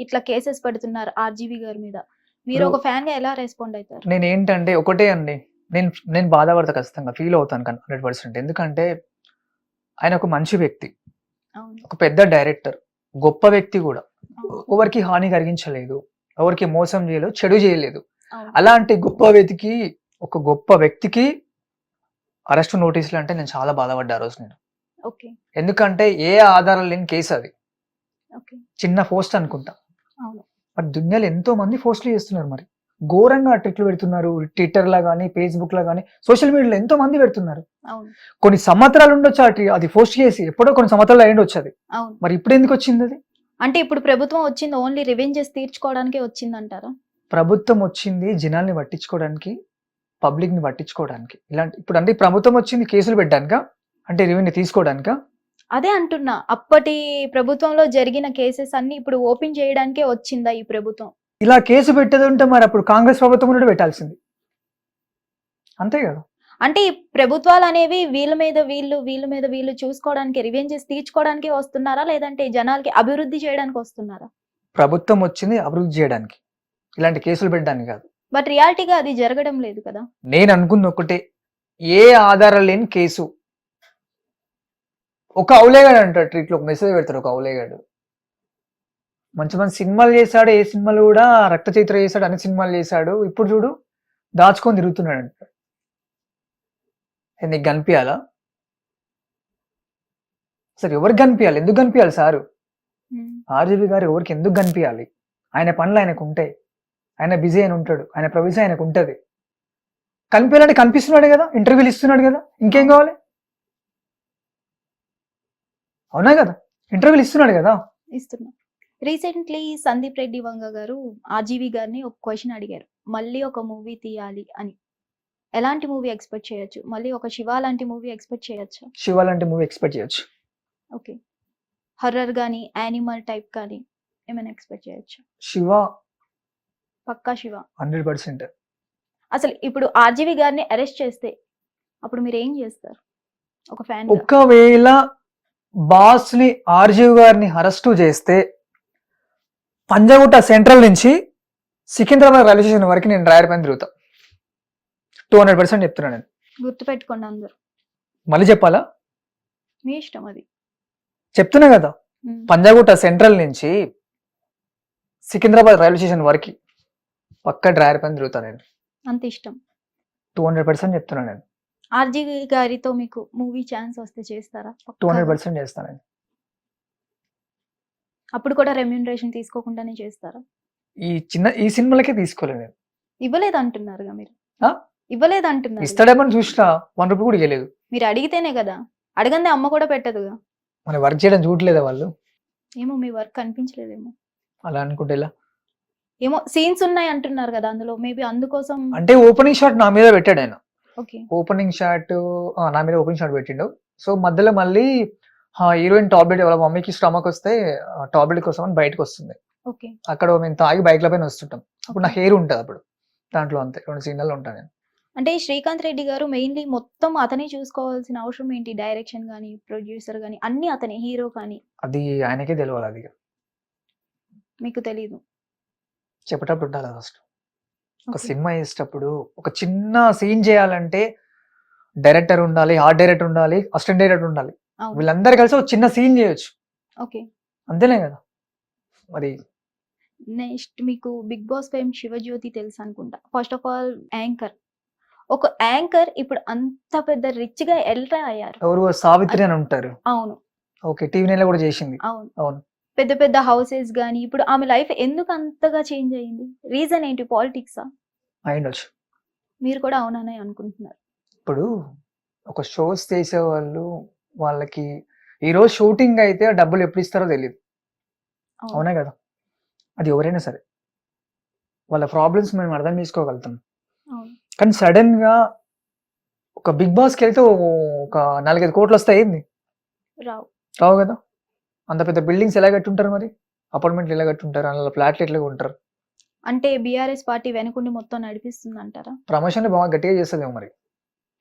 ఇట్లా కేసెస్ పెడుతున్నారు ఆర్జీవి గారి మీద. మీరు ఇప్పుడు ఒక ఫ్యాన్ గా ఎలా రెస్పాండ్ అవుతారు? నేనేంటంటే ఒకటే అండి. నేను నేను బాధపడతా ఖచ్చితంగా. ఫీల్ అవుతాను 100%. ఎందుకంటే ఆయన ఒక మంచి వ్యక్తి. అవును. ఒక పెద్ద డైరెక్టర్. గొప్ప వ్యక్తి గూడా. అవును. ఎవరికీ హాని కలిగించలేదు. ఎవరికీ మోసం చేయలేదు. చెడు చేయలేదు. అవును. అలాంటి గొప్ప వ్యక్తికి అరెస్ట్ నోటీసులు అంటే నేను చాలా బాధపడ్డా ఆ రోజు నేను. ఓకే. ఎందుకంటే ఏ ఆధారం లేని కేసు అది. ఓకే. చిన్న పోస్ట్ అనుకుంటా. అవును. మరి దునియాలో ఎంతో మంది పోస్టులు చేస్తున్నారు మరి. ఘోరంగా ట్వీట్లు పెడుతున్నారు. ట్విట్టర్‌లో గాని, ఫేస్‌బుక్‌లో గాని, సోషల్ మీడియాలో ఎంతో మంది పెడుతున్నారు. అవును. కొన్ని సంవత్సరాలు ఉండొచ్చు అది పోస్ట్ చేసి. ఎప్పుడో కొన్ని సంవత్సరాలు అయ్యుండొచ్చు అది. అవును. మరి ఇప్పుడెందుకొచ్చిందది? అంటే ఇప్పుడు ప్రభుత్వం వచ్చింది ఓన్లీ రివెంజెస్ తీర్చుకోవడానికే వచ్చిందంటారా? ప్రభుత్వం వచ్చింది జనాల్ని పట్టించుకోవడానికి, పబ్లిక్‌ని పట్టించుకోవడానికి. ఇప్పుడంటే ప్రభుత్వం వచ్చింది కేసులు పెట్టడానికా? అంటే రెవెన్యూ తీసుకోవడానికా? అదే అంటున్నా. అప్పటి ప్రభుత్వంలో జరిగిన కేసెస్ అన్నీ ఇప్పుడు ఓపెన్ చేయడానికే వచ్చిందా ఈ ప్రభుత్వం? ఇలా కేసు పెట్టేదుంటే మరప్పుడు కాంగ్రెస్ ప్రభుత్వం కూడా పెట్టాల్సింది. అంతే గదా! అంటే ఈ ప్రభుత్వాలనేవి వీళ్ళ మీద వీళ్ళు, వీళ్ళ మీద వీళ్ళు చూసుకోవడానికి రివెంజెస్ తీర్చుకోవడానికే వస్తున్నారా? లేదంటే జనాలకి అభివృద్ధి చేయడానికి వస్తున్నారా? ప్రభుత్వం వచ్చింది అభివృద్ధి చేయడానికి. ఇలాంటి కేసులు పెట్టడానికి కాదు. బట్ రియాలిటీగా అది జరగడం లేదు కదా! నేననుకుంది ఒకటే. ఏ ఆధారం లేని కేసు. ఒక ఔలేగాడు అంటాడు ట్వీట్‌లో ఒక మెసేజ్ పెడతాడు ఒక ఔలేగాడు. మంచి మంచి సినిమాలు చేశాడు. ఏ సినిమాలు కూడా రక్త చరిత్ర చేశాడు. అన్ని సినిమాలు చేశాడు. ఇప్పుడు చూడు దాచుకొని తిరుగుతున్నాడంట. నీకు కనిపియాలా? అసలు ఎవరికి కనిపియాలి? ఎందుకు కనిపియాలి సారు? ఆర్జీవి గారు ఎవరికి ఎందుకు కనిపియాలి? ఆయన పనులు ఆయనకు ఉంటాయి. ఆయన బిజీ అయిన ఉంటాడు. ఆయన ప్రొవిజన్ ఆయనకు ఉంటది. కనిపించాలంటే కనిపిస్తున్నాడు కదా! ఇంటర్వ్యూలు ఇస్తున్నాడు కదా! ఇంకేం కావాలి? అవునా కదా! ఇంటర్వ్యూలు ఇస్తున్నాడు కదా! ఇస్తున్నా. రీసెంట్లీ సందీప్ రెడ్డి వంగ గారు ఆర్జీవి గారిని ఒక క్వశ్చన్ అడిగారు. మళ్ళీ ఒక మూవీ తీయాలి అని. ఎలాంటి మూవీ ఎక్స్‌పెక్ట్ చేయొచ్చు? మళ్ళీ ఒక 'శివ' లాంటి మూవీ ఎక్స్‌పెక్ట్ చేయొచ్చా? 'శివ' లాంటి మూవీ ఎక్స్‌పెక్ట్ చేయొచ్చు. ఓకే. హారర్ గాని, యానిమల్ టైప్ కానీ ఏమైనా ఎక్స్‌పెక్ట్ చేయొచ్చా? 'శివ' పక్కా 'శివ'. 100%. అసలు ఇప్పుడు ఆర్జీవి గారిని అరెస్ట్ చేస్తే అప్పుడు మీరు ఏం చేస్తారు? ఒక ఫ్యాన్‌గా. ఒకవేళ బాస్‌ని ఆర్జీవి గారిని అరెస్ట్ చేస్తే పంజాగుట్ట సెంట్రల్ నుంచి సికింద్రాబాద్ రైల్వే స్టేషన్ వరకు నేను డ్రైవర్ పైన తిరుగుతా. 200% చెప్తున్నా నేను. గుర్తుపెట్టుకోండి అందరూ. మళ్ళీ చెప్పాలా? మీ ఇష్టం అది. చెప్తున్నా కదా! పంజాగుట్ట సెంట్రల్ నుంచి సికింద్రాబాద్ రైల్వే స్టేషన్ వరకు పక్కా డ్రైవర్ పైన తిరుగుతా నేను. అంత ఇష్టం. 200% చెప్తున్నా నేను. ఆర్జీవి గారితో మీకు మూవీ ఛాన్స్ వస్తే చేస్తారా? 200% చేస్తా నేను. అప్పుడు కూడా రెమ్యూనరేషన్ తీసుకోకుండానే చేస్తారా? ఈ సినిమాలకే తీసుకోలే నేను. ఇవ్వలేదంటున్నారుగా మీరు. ఆ? ఇవ్వలేదంటున్నారు. ఇస్తాడేమని చూసినా 1 రూపీ కూడా ఇవ్వలేదు. మీరు అడిగితేనే కదా! అడగందే అమ్మ కూడా పెట్టదుగా. మన వర్క్ చేయడం చూడలేదా వాళ్ళు? ఏమో మీ వర్క్ కనిపించలేదేమో. అలా అనుకుంటే ఎలా? ఏమో సీన్స్ ఉన్నాయి అంటున్నారు కదా అందులో. మేబీ అందుకోసం. అంటే ఓపెనింగ్ షాట్ నా మీద పెట్టాడు ఆయన. ఓకే. ఓపెనింగ్ షాట్ నా మీద ఓపెనింగ్ షాట్ పెట్టిండు. సో మధ్యలో మళ్ళీ హీరోయిన్ టాబ్లెట్ వాళ్ళ మమ్మీకి స్టమక్ వస్తే టాబ్లెట్ కోసం అని బయటకు వస్తుంది. ఓకే. అక్కడ మేము తాగి బైక్ల పైన వస్తుంటాం. అప్పుడు నా హెయిర్ ఉంటుంది అప్పుడు దాంట్లో అంతే 2 సీన్లలో ఉంటాను నేను. అంటే శ్రీకాంత్ రెడ్డి గారు మెయిన్లీ మొత్తం అతనే చూసుకోవాల్సిన అవసరం ఏంటి? డైరెక్షన్ గానీ, ప్రొడ్యూసర్ గానీ అన్ని అతనే, హీరో కానీ. అది ఆయనకే తెలియాలి. అది మీకు తెలీదు. చెప్పేటప్పుడు ఉండాలి ఫస్ట్. ఒక సినిమా చేసేటప్పుడు ఒక చిన్న సీన్ చేయాలంటే డైరెక్టర్ ఉండాలి, ఆర్ట్ డైరెక్టర్ ఉండాలి, అసిస్టెంట్ డైరెక్టర్ ఉండాలి. వీళ్ళందరూ కలిసి ఒక చిన్న సీన్ చేయొచ్చు. ఓకే. అంతేనే కదా! మరి నెక్స్ట్ మీకు బిగ్ బాస్ ఫేమ్ శివజ్యోతి తెలుసు అనుకుంటా. First of all anchor. ఒక యాంకర్ ఇప్పుడు అంత పెద్ద రిచ్ గా ఎలా అయ్యారు? ఎవరు? సావిత్రి అని ఉంటారు. అవును. ఓకే. టీవీ9 కూడా చేసింది. అవును. అవును. పెద్ద పెద్ద హౌసెస్ గానీ ఇప్పుడు ఆమె లైఫ్ ఎందుకు అంతగా చేంజ్ అయింది? రీజన్ ఏంటి? పాలిటిక్సా? అయ్యుండొచ్చు. మీరు కూడా అవుననే అనుకుంటున్నారు. ఇప్పుడు ఒక షోస్ చేసేవాళ్ళు వాళ్ళకి ఈరోజు షూటింగ్ అయితే డబ్బులు ఎప్పుడు ఇస్తారో తెలియదు. అవునా కదా! అది ఎవరైనా సరే వాళ్ళ ప్రాబ్లమ్స్ మేము అర్థం చేసుకోగలుగుతాం. కానీ సడన్ గా ఒక బిగ్ బాస్కి వెళ్తే ఒక 4-5 కోట్లు వస్తాయి. రావు కదా! అంత పెద్ద బిల్డింగ్స్ ఎలా కట్టుంటారు మరి? అపార్ట్మెంట్లు ఎలా కట్టుంటారు? అందులో ఫ్లాట్లు ఎట్లా ఉంటారు? అంటే బీఆర్ఎస్ పార్టీ వెనుకుండి మొత్తం నడిపిస్తుంది అంటారా? ప్రమోషన్లు బాగా గట్టిగా చేస్తుందేమో మరి.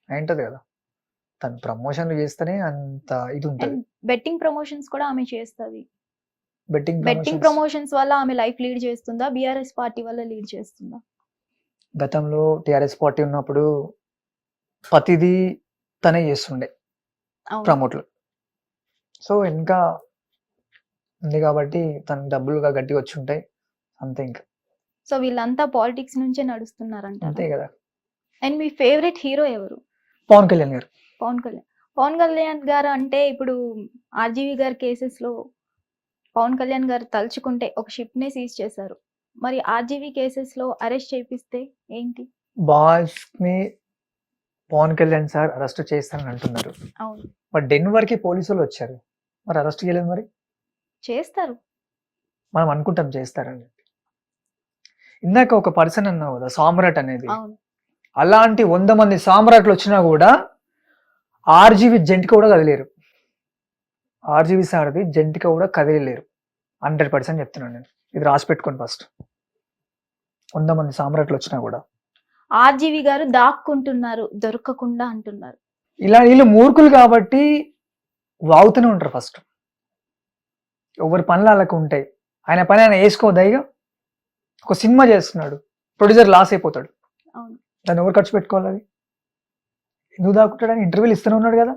ఏంటది కదా! తను ప్రమోషన్లు చేస్తేనే అంత ఇది ఉంటుంది. బెట్టింగ్ ప్రమోషన్స్ కూడా ఆమె చేస్తుంది. బెట్టింగ్ బెట్టింగ్ ప్రమోషన్స్ వల్ల ఆమె లైఫ్ లీడ్ చేస్తుందా? బీఆర్ఎస్ పార్టీ వల్ల లీడ్ చేస్తుందా? గతంలో టీఆర్ఎస్ పార్టీ ఉన్నప్పుడు ప్రతిదీ తనే చేస్తుండే అవును. ప్రమోట్లు. సో ఇంకా ఉంది కాబట్టి తనకు డబ్బులుగా గట్టిగా వచ్చి ఉంటాయి అంతే. ఇంకా సో వీళ్ళంతా పాలిటిక్స్ నుంచే నడుస్తున్నారంటారా? అంతే కదా. అండ్ మీ ఫేవరెట్ హీరో ఎవరు? పవన్ కళ్యాణ్ గారు. పవన్ కళ్యాణ్. పవన్ కళ్యాణ్ గారు అంటే ఇప్పుడు ఆర్జీవి గారి కేసెస్ లో పవన్ కళ్యాణ్ గారు తలుచుకుంటే ఒక షిప్ నే సీజ్ చేశారు. మరి ఆర్జీవి కేసెస్ లో అరెస్ట్ చేపిస్తే ఏంటి? బాస్ ని పవన్ కళ్యాణ్ సార్ అరెస్ట్ చేస్తారని అంటున్నారు. అవును, బట్ డెన్వర్ కి పోలీసులు వచ్చారు, మరి అరెస్ట్ చేయలేదు. మరి చేస్తారు. మనం అనుకుంటాం చేస్తారని. ఇందాక ఒక పర్సన్ అన్నావు కదా సామ్రాట్ అనేది, అవును, అలాంటి 100 మంది సామ్రాట్లు వచ్చినా కూడా ఆర్జీవి జంటిక కూడా కదిలేరు. ఆర్జీవి సార్ది జంటిక కూడా కదిలేరు. 100% చెప్తున్నాను నేను. ఇది రాసి పెట్టుకోండి ఫస్ట్. 100 మంది సామ్రాట్లు వచ్చినా కూడా ఆర్జీవి గారు దాక్కుంటున్నారు దొరకకుండా అంటున్నారు. ఇలా వీళ్ళు మూర్ఖులు కాబట్టి వాగుతూనే ఉంటారు ఫస్ట్. ఎవరి పనులు వాళ్ళకు ఉంటాయి. ఆయన పని ఆయన వేసుకోదయ్యా. ఒక సినిమా చేస్తున్నాడు, ప్రొడ్యూసర్ లాస్ అయిపోతాడు. అవును, దాన్ని ఎవరు ఖర్చు పెట్టుకోవాలి? అది ఎందుకు దాక్కుంటాడని ఇంటర్వ్యూలు ఇస్తూనే ఉన్నాడు కదా.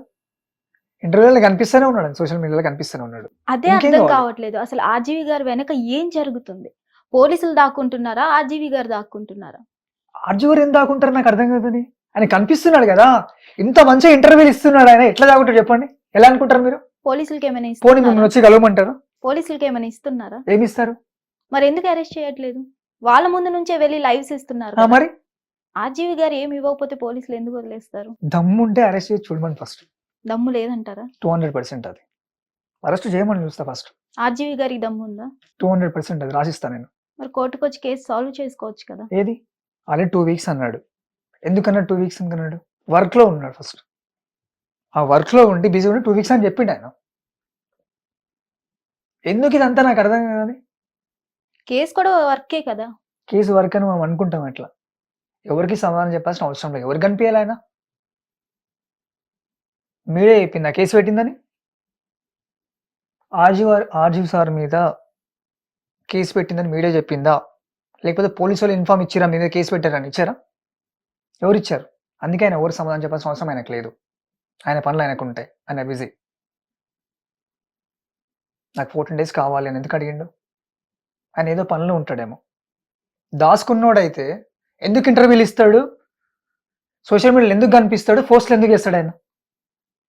ఇంటర్వ్యూలో కనిపిస్తూనే ఉన్నాడు, సోషల్ మీడియాలో కనిపిస్తూనే ఉన్నాడు. అదే ఇంకేం అర్థం కావాలి? కావట్లేదు. అసలు ఆర్జీవి గారు వెనక ఏం జరుగుతుంది? పోలీసులు దాక్కుంటున్నారా? ఆర్జీవి గారు దాక్కుంటున్నారా? ఆర్జీవర్ ఏం దాక్కుంటారు నాకు అర్థం కాదని. ఆయన కనిపిస్తున్నాడు కదా, ఇంత మంచిగా ఇంటర్వ్యూలు ఇస్తున్నాడు. ఆయన ఎట్లా దాక్కుంటాడు చెప్పండి? ఎలా అనుకుంటారు మీరు? పోలీసులకి ఏమైనా పోనీ ఇస్తున్నారా? మిమ్మల్ని వచ్చి కలవమంటారు? పోలీసులకి ఏమైనా ఇస్తున్నారా? ఏమి ఇస్తారు? మరి ఎందుకు అరెస్ట్ చేయట్లేదు? వాళ్ళ ముందు నుంచే వెళ్ళి లైవ్స్ ఇస్తున్నారు ఆ, కదా. మరి ఆర్జీవి గారు ఏమి ఇవ్వకపోతే పోలీసులు ఎందుకు వదిలేస్తారు? దమ్ము ఉంటే అరెస్ట్ చేసి చూడమని ఫస్ట్. దమ్ము లేదంటారా? 200% అది అరెస్ట్ చేయమని చూస్తా ఫస్ట్. ఆర్జీవి గారికి దమ్ము ఉందా? 200% అది రాసిస్తా నేను. మరి కోర్టుకు వచ్చి కేసు సాల్వ్ చేసుకోవచ్చు కదా. ఏది ఆల్రెడీ 2 వీక్స్ అన్నాడు. ఎందుకన్నాడు 2 వీక్స్ అనుకున్నాడు? వర్క్ లో ఉన్నాడు ఫస్ట్. ఆ వర్క్ లో ఉండి బిజీ ఉండి 2 వీక్స్ అని చెప్పిండు ఆయన. ఎందుకు ఇదంతా నాకు అర్థం కాదు. కేసు కూడా వర్కే కదా. కేసు వర్క్ అని మనం అనుకుంటాం. అట్లా ఎవరికి సమాధానం చెప్పాల్సిన అవసరం లేదు. ఎవరికి కనిపించాలి ఆయన? మీరే చెప్పింది ఆ కేసు పెట్టిందని. ఆర్జీవి సార్ మీద కేసు పెట్టిందని మీడియా చెప్పిందా? లేకపోతే పోలీసు వాళ్ళు ఇన్ఫార్మ్ ఇచ్చారా మీద కేసు పెట్టారని? ఇచ్చారా? ఎవరు ఇచ్చారు? అందుకే ఆయన ఎవరు సమాధానం చెప్పాల్సిన అవసరం ఆయనకు లేదు. ఆయన పనులు ఆయనకు ఉంటాయి, ఆయన బిజీ. నాకు 14 days కావాలి అని ఎందుకు అడిగిండు? ఆయన ఏదో పనులు ఉంటాడేమో. దాసుకున్నోడైతే ఎందుకు ఇంటర్వ్యూలు ఇస్తాడు? సోషల్ మీడియాలో ఎందుకు కనిపిస్తాడు? పోస్టులు ఎందుకు చేస్తాడు ఆయన?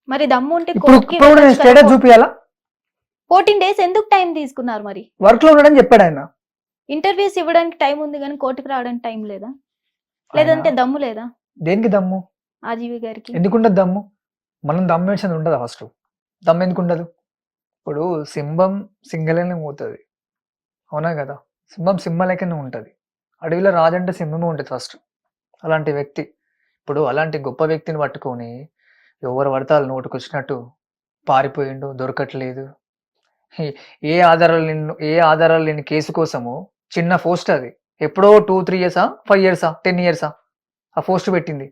మరి దమ్ము ఉంటే ఇప్పుడు ఇప్పుడు నేను స్టేటస్ చూపియాలా? 14 days ఎందుకు టైం తీసుకున్నారు? మరి వర్క్ లో ఉన్నాడని చెప్పాడు ఆయన. ఇంటర్వ్యూస్ ఇవ్వడానికి టైం ఉంది కానీ కోర్టుకు రావడానికి టైం లేదా? లేదంటే దమ్ము లేదా దేనికి దమ్ము? ఆర్జీవి గారికి ఎందుకుండదు దమ్ము? మనం దమ్ము వేసేది ఉండదా ఫస్ట్? దమ్ము ఎందుకు ఉండదు? ఇప్పుడు సింహం సింగలేనే పోతుంది, అవునా కదా? సింహం సింహలేకనే ఉంటుంది. అడవిలో రాజంటే సింహమే ఉంటుంది ఫస్ట్. అలాంటి వ్యక్తి ఇప్పుడు అలాంటి గొప్ప వ్యక్తిని పట్టుకొని ఎవరు పడితే వాళ్ళు నోటుకు వచ్చినట్టు పారిపోయిండు, దొరకట్లేదు. ఏ ఆధారాలు లేని కేసు కోసము చిన్న పోస్ట్ అది. ఎప్పుడో 2-3 years 5 years 10 years ఆ పోస్ట్ పెట్టింది.